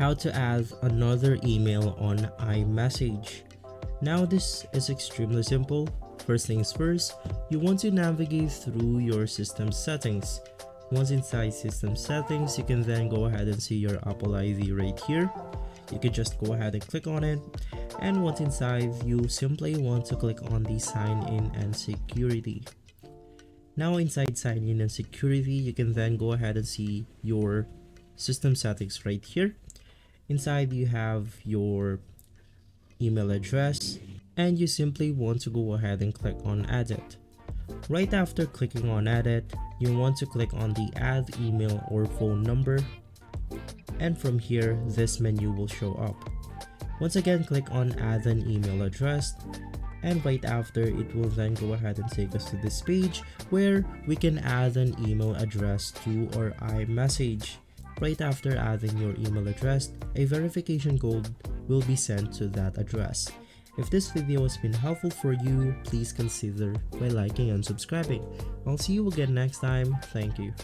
how to add another email on iMessage. Now this is extremely simple. First things first, you want to navigate through your system settings. Once inside system settings, you can then go ahead and see your Apple ID right here. You can just go ahead and click on it, and once inside, you simply want to click on the sign in and security. Now inside sign in and security, you can then go ahead and see your system settings right here. Inside you have your email address, and you simply want to go ahead and click on edit. Right after clicking on edit, you want to click on the add email or phone number, and from here this menu will show up. Once again, click on add an email address, and right after it will then go ahead and take us to this page where we can add an email address to our iMessage. Right after adding your email address, a verification code will be sent to that address. If this video has been helpful for you, please consider by liking and subscribing. I'll see you again next time. Thank you.